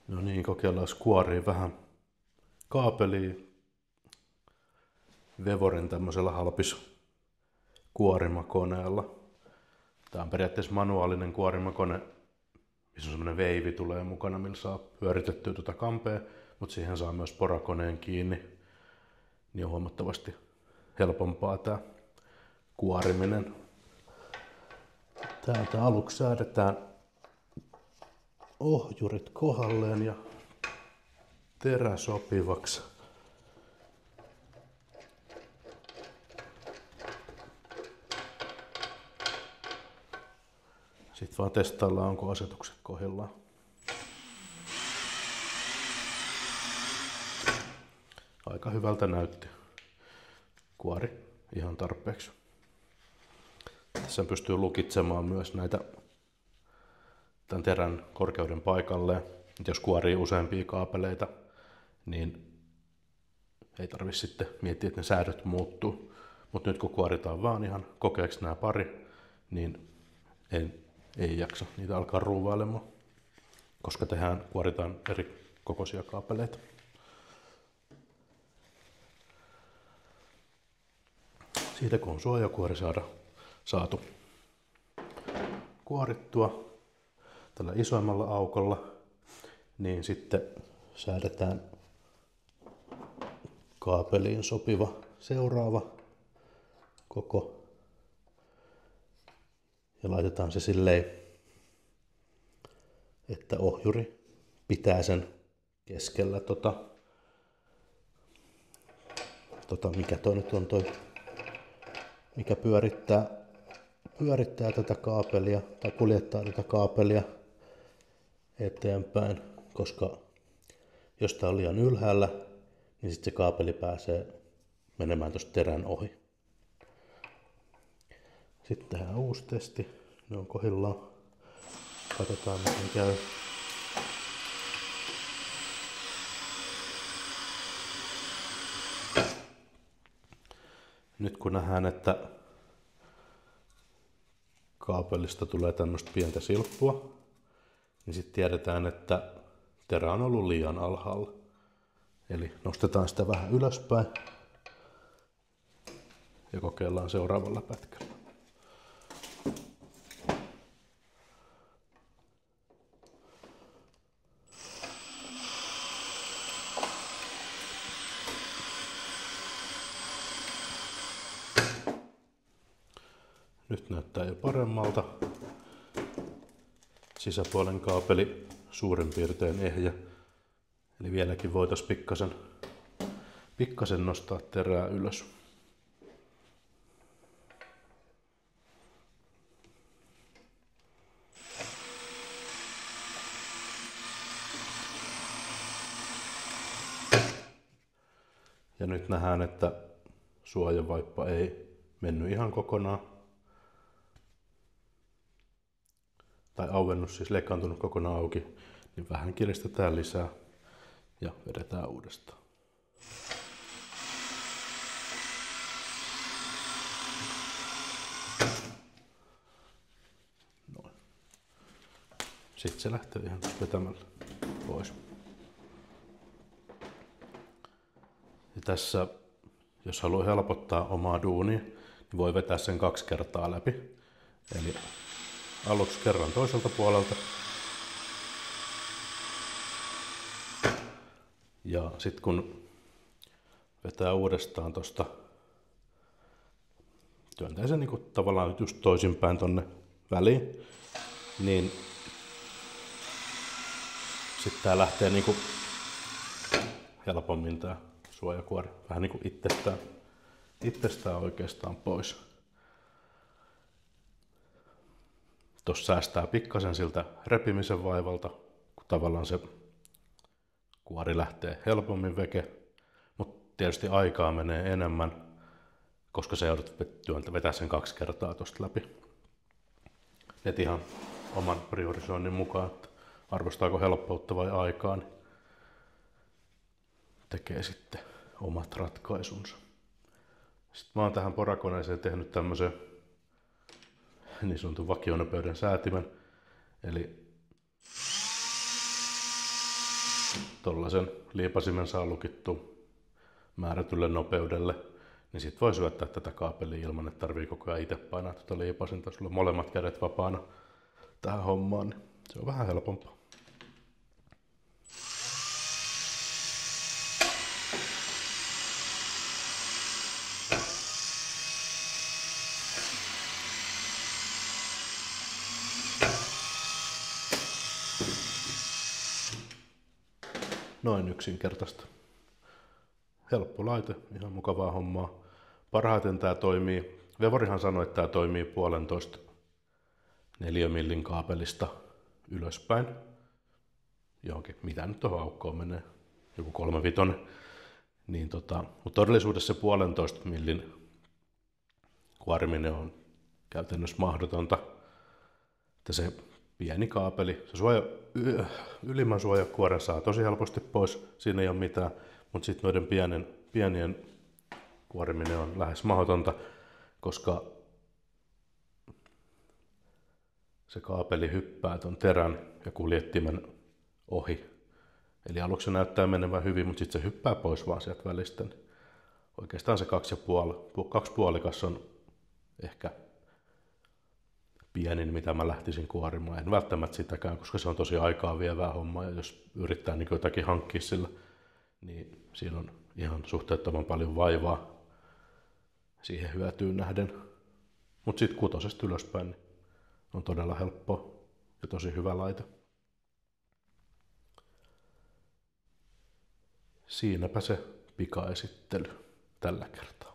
No niin, kokeillaan kuoria vähän kaapelia Vevorin tämmöisellä halpis kuorimakoneella. Tää on periaatteessa manuaalinen kuorimakone, missä on semmonen veivi tulee mukana, millä saa pyöritettyä tuota kampea, mutta siihen saa myös porakoneen kiinni. Niin on huomattavasti helpompaa tää kuoriminen. Täältä aluksi säädetään ohjurit kohdalleen ja terä sopivaksi. Sitten vaan testaillaan, onko asetukset kohdillaan. Aika hyvältä näytti. Kuori ihan tarpeeksi. Tässä pystyy lukitsemaan myös näitä tämän terän korkeuden paikalleen. Jos kuorii useampia kaapeleita, niin ei tarvitse sitten miettiä, että ne säädöt muuttuu. Mutta nyt kun kuoritaan vaan ihan kokeeksi nämä pari, niin ei jaksa niitä alkaa ruuvailemaan, koska kuoritaan eri kokoisia kaapeleita. Siitä kun on suojakuori saatu kuorittua tällä isoimmalla aukolla, niin sitten säädetään kaapeliin sopiva seuraava koko ja laitetaan se silleen, että ohjuri pitää sen keskellä mikä toi nyt on mikä pyörittää tätä kaapelia tai kuljettaa tätä kaapelia eteenpäin, koska jos tää on liian ylhäällä, niin sitten se kaapeli pääsee menemään tuosta terän ohi. Sitten tehdään uusi testi. Ne on kohdillaan. Katsotaan miten käy. Nyt kun nähdään, että kaapelista tulee tämmöistä pientä silppua, niin sitten tiedetään, että terä on ollut liian alhaalla. Eli nostetaan sitä vähän ylöspäin ja kokeillaan seuraavalla pätkällä. Nyt näyttää jo paremmalta. Sisäpuolen kaapeli suurin piirtein ehjä. Eli vieläkin voitaisiin pikkasen nostaa terää ylös. Ja nyt nähdään, että suojavaippa ei mennyt ihan kokonaan. Tai auennus, siis leikkaantunut kokonaan auki, niin vähän kiristetään lisää ja vedetään uudestaan. Noin. Sitten se lähtee ihan vetämällä pois. Ja tässä, jos haluaa helpottaa omaa duunia, niin voi vetää sen 2 kertaa läpi. Eli aluksi kerran toiselta puolelta. Ja sitten kun vetää uudestaan tosta, työntää sen niinku tavallaan just toisinpäin tonne väliin, niin sitten tää lähtee niinku helpommin tää suojakuori vähän niinku itsestään oikeastaan pois. Tuossa säästää pikkasen siltä repimisen vaivalta, kun tavallaan se kuori lähtee helpommin veke, mutta tietysti aikaa menee enemmän, koska se joudut vetää sen 2 kertaa tuosta läpi. Et ihan oman priorisoinnin mukaan, että arvostaako helppoutta vai aikaa, niin tekee sitten omat ratkaisunsa. Sitten mä oon tähän porakoneeseen tehnyt tämmöisen niin sanotun vakionopeuden säätimen. Eli tollasen liipasimen saa lukittua määrätylle nopeudelle, niin sit voi syöttää tätä kaapelia ilman, että tarvii koko ajan itse painaa tuota liipasinta. Sulla on molemmat kädet vapaana tähän hommaan, niin se on vähän helpompaa. Noin yksinkertaista. Helppo laite, ihan mukavaa hommaa. Parhaiten tää toimii, Vevorihan sanoi, että tää toimii 1,5 neliömillin kaapelista ylöspäin. Johonkin, mitä nyt tuohon aukkoon menee, joku 3,5. Niin mutta todellisuudessa se 1,5 millin kuoriminen on käytännössä mahdotonta. Että se pieni kaapeli, se ylimmän suojakuoren saa tosi helposti pois, siinä ei ole mitään, mutta sitten noiden pienien kuoriminen on lähes mahdotonta, koska se kaapeli hyppää ton terän ja kuljettimen ohi. Eli aluksi se näyttää menevän hyvin, mutta sitten se hyppää pois vaan sieltä välistä. Oikeastaan se 2,5 on ehkä pienin, mitä mä lähtisin kuorimaan. En välttämättä sitäkään, koska se on tosi aikaa vievää hommaa, ja jos yrittää niin jotakin hankkia sillä, niin siinä on ihan suhteettoman paljon vaivaa siihen hyötyyn nähden. Mutta sitten 6 ylöspäin niin on todella helppoa ja tosi hyvä laite. Siinäpä se pikaesittely tällä kertaa.